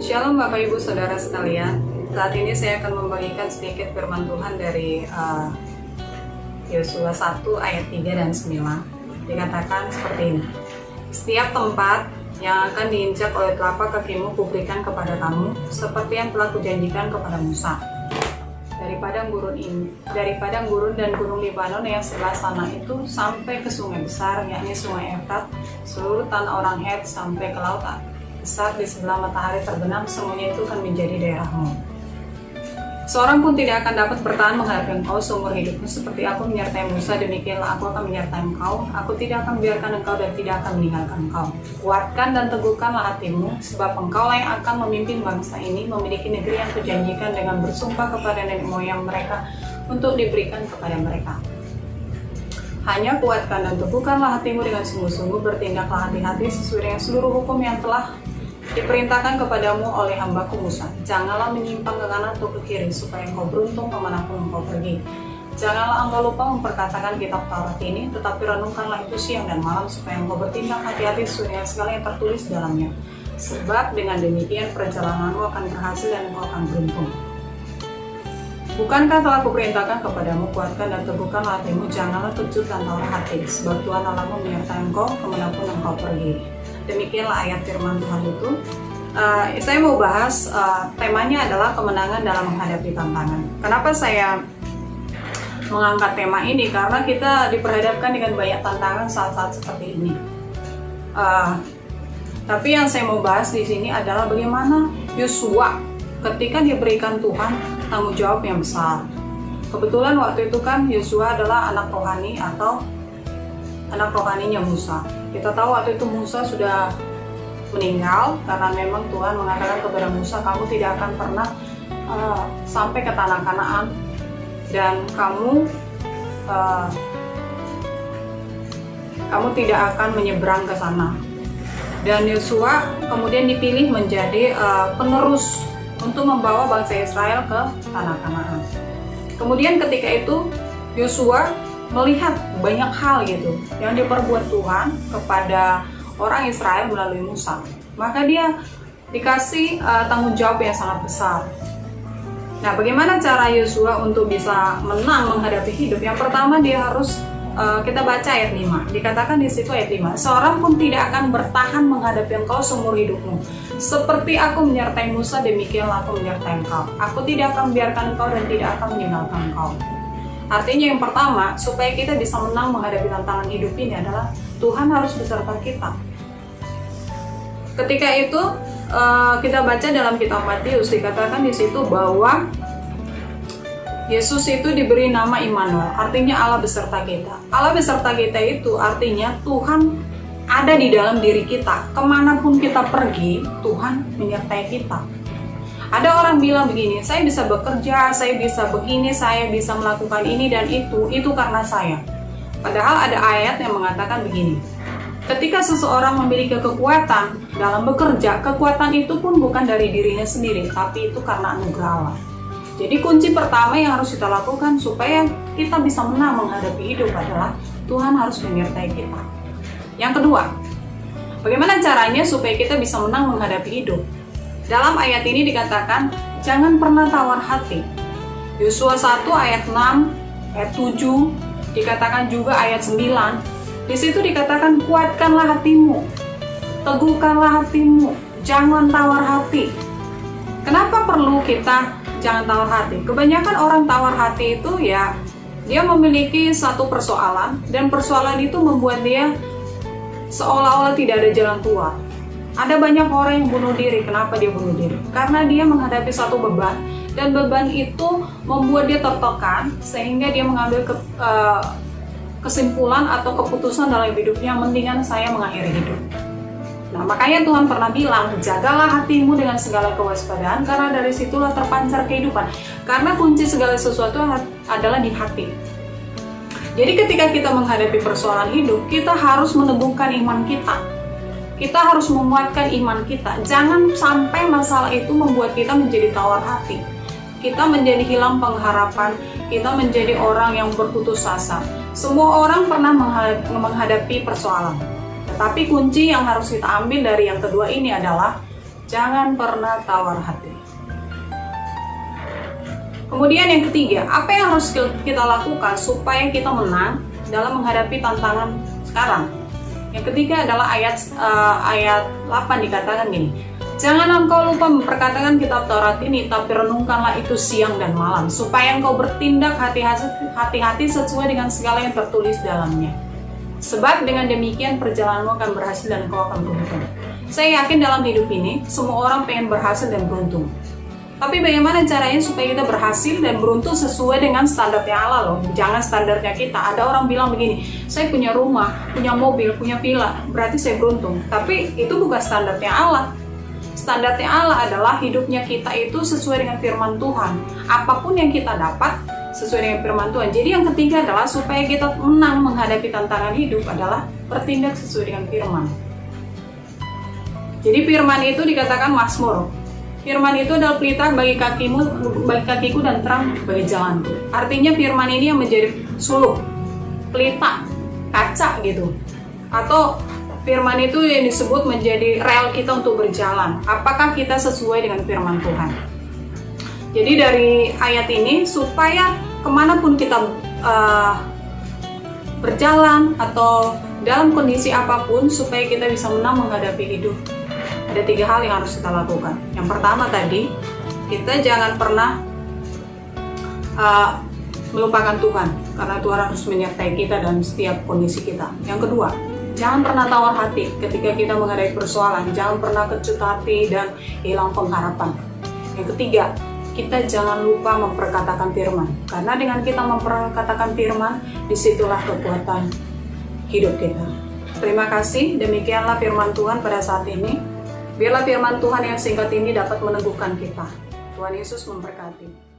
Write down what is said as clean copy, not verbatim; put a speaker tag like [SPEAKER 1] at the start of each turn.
[SPEAKER 1] Shalom Bapak Ibu Saudara sekalian. Saat ini saya akan membagikan sedikit firman Tuhan dari Yosua 1 ayat 3 dan 9. Dikatakan seperti ini. Setiap tempat yang akan diinjak oleh telapak kakimu kuberikan kepada kamu, seperti yang telah kujanjikan kepada Musa. Dari padang gurun dan gunung Libanon yang sebelah sana itu sampai ke sungai besar, yakni sungai Efrat, seluruh tanah orang Het sampai ke laut besar di sebelah matahari terbenam, semuanya itu akan menjadi daerahmu. Seorang pun tidak akan dapat bertahan menghadapi engkau seumur hidupmu, seperti aku menyertai Musa, demikianlah aku akan menyertai engkau. Aku tidak akan biarkan engkau dan tidak akan meninggalkan engkau. Kuatkan dan teguhkanlah hatimu, sebab engkau yang akan memimpin bangsa ini memiliki negeri yang kujanjikan dengan bersumpah kepada nenek moyang mereka untuk diberikan kepada mereka. Hanya kuatkan dan teguhkanlah hatimu dengan sungguh-sungguh, bertindaklah hati-hati sesuai dengan seluruh hukum yang telah diperintahkan kepadamu oleh hambaku Musa. Janganlah menyimpang ke kanan atau ke kiri, supaya engkau beruntung kemanapun engkau pergi. Janganlah engkau lupa memperkatakan kitab Taurat ini, tetapi renungkanlah itu siang dan malam, supaya engkau bertindak hati-hati sesuai dengan segala yang tertulis dalamnya. Sebab dengan demikian perjalananmu akan berhasil dan engkau akan beruntung. Bukankah telah kuperintahkan kepadamu, kuatkan dan teguhkanlah hatimu, janganlah kecut dan tawar hati, sebab Tuhan Allahmu menyertai engkau kemanapun engkau pergi. Demikianlah ayat firman Tuhan itu. Saya mau bahas temanya adalah kemenangan dalam menghadapi tantangan. Kenapa saya mengangkat tema ini? Karena kita diperhadapkan dengan banyak tantangan saat-saat seperti ini. Tapi yang saya mau bahas di sini adalah bagaimana Yosua ketika diberikan Tuhan tanggung jawab yang besar. Kebetulan waktu itu kan Yosua adalah anak rohani atau anak rohaninya Musa. Kita tahu waktu itu Musa sudah meninggal karena memang Tuhan mengatakan kepada Musa, kamu tidak akan pernah sampai ke tanah Kanaan dan kamu tidak akan menyeberang ke sana. Dan Yosua kemudian dipilih menjadi penerus untuk membawa bangsa Israel ke tanah Kanaan. Kemudian ketika itu Yosua melihat banyak hal gitu yang diperbuat Tuhan kepada orang Israel melalui Musa, maka dia dikasih tanggung jawab yang sangat besar. Nah, bagaimana cara Yosua untuk bisa menang menghadapi hidup? Yang pertama dia harus kita baca ayat 5. Dikatakan di situ ayat 5, seorang pun tidak akan bertahan menghadapi engkau seumur hidupmu. Seperti aku menyertai Musa, demikianlah aku menyertai engkau. Aku tidak akan membiarkan engkau dan tidak akan meninggalkan engkau. Artinya yang pertama, supaya kita bisa menang menghadapi tantangan hidup ini adalah Tuhan harus beserta kita. Ketika itu kita baca dalam kitab Matius, dikatakan di situ bahwa Yesus itu diberi nama Immanuel, artinya Allah beserta kita. Allah beserta kita itu artinya Tuhan ada di dalam diri kita. Kemanapun kita pergi, Tuhan menyertai kita. Ada orang bilang begini, saya bisa bekerja, saya bisa begini, saya bisa melakukan ini dan itu karena saya. Padahal ada ayat yang mengatakan begini, ketika seseorang memiliki kekuatan dalam bekerja, kekuatan itu pun bukan dari dirinya sendiri, tapi itu karena anugerah Allah. Jadi kunci pertama yang harus kita lakukan supaya kita bisa menang menghadapi hidup adalah Tuhan harus menyertai kita. Yang kedua, bagaimana caranya supaya kita bisa menang menghadapi hidup? Dalam ayat ini dikatakan, jangan pernah tawar hati. Yosua 1 ayat 6, ayat 7, dikatakan juga ayat 9. Di situ dikatakan, kuatkanlah hatimu, teguhkanlah hatimu, jangan tawar hati. Kenapa perlu kita jangan tawar hati? Kebanyakan orang tawar hati itu ya, dia memiliki satu persoalan, dan persoalan itu membuat dia seolah-olah tidak ada jalan keluar. Ada banyak orang yang bunuh diri. Kenapa dia bunuh diri? Karena dia menghadapi satu beban, dan beban itu membuat dia tertekan sehingga dia mengambil kesimpulan atau keputusan dalam hidupnya, mendingan saya mengakhiri hidup. Nah, makanya Tuhan pernah bilang, jagalah hatimu dengan segala kewaspadaan, karena dari situlah terpancar kehidupan. Karena kunci segala sesuatu adalah di hati. Jadi ketika kita menghadapi persoalan hidup, kita harus meneguhkan iman kita. Kita harus menguatkan iman kita. Jangan sampai masalah itu membuat kita menjadi tawar hati. Kita menjadi hilang pengharapan. Kita menjadi orang yang berputus asa. Semua orang pernah menghadapi persoalan. Tetapi kunci yang harus kita ambil dari yang kedua ini adalah Jangan pernah tawar hati. Kemudian yang ketiga, apa yang harus kita lakukan supaya kita menang dalam menghadapi tantangan sekarang? Yang ketiga adalah ayat 8 dikatakan gini, jangan engkau lupa memperkatakan kitab Taurat ini, tapi renungkanlah itu siang dan malam, supaya engkau bertindak hati-hati sesuai dengan segala yang tertulis dalamnya. Sebab dengan demikian perjalananmu akan berhasil dan engkau akan beruntung. Saya yakin dalam hidup ini, semua orang pengen berhasil dan beruntung. Tapi bagaimana caranya supaya kita berhasil dan beruntung sesuai dengan standarnya Allah loh. Jangan standarnya kita. Ada orang bilang begini, saya punya rumah, punya mobil, punya villa, berarti saya beruntung. Tapi itu bukan standarnya Allah. Standarnya Allah adalah hidupnya kita itu sesuai dengan firman Tuhan. Apapun yang kita dapat sesuai dengan firman Tuhan. Jadi yang ketiga adalah supaya kita menang menghadapi tantangan hidup adalah bertindak sesuai dengan firman. Jadi firman itu dikatakan Mazmur. Firman itu adalah pelita bagi kakiku dan terang bagi jalanku. Artinya firman ini yang menjadi suluk, pelita, kaca gitu. Atau firman itu yang disebut menjadi rel kita untuk berjalan. Apakah kita sesuai dengan firman Tuhan? Jadi dari ayat ini supaya kemanapun kita berjalan atau dalam kondisi apapun supaya kita bisa menang menghadapi hidup. Ada 3 hal yang harus kita lakukan. Yang pertama tadi, kita jangan pernah melupakan Tuhan, karena Tuhan harus menyertai kita dalam setiap kondisi kita. Yang kedua, jangan pernah tawar hati ketika kita menghadapi persoalan. Jangan pernah kecut hati dan hilang pengharapan. Yang ketiga, kita jangan lupa memperkatakan firman, karena dengan kita memperkatakan firman, disitulah kekuatan hidup kita. Terima kasih, demikianlah firman Tuhan pada saat ini. Biarlah firman Tuhan yang singkat ini dapat meneguhkan kita. Tuhan Yesus memberkati.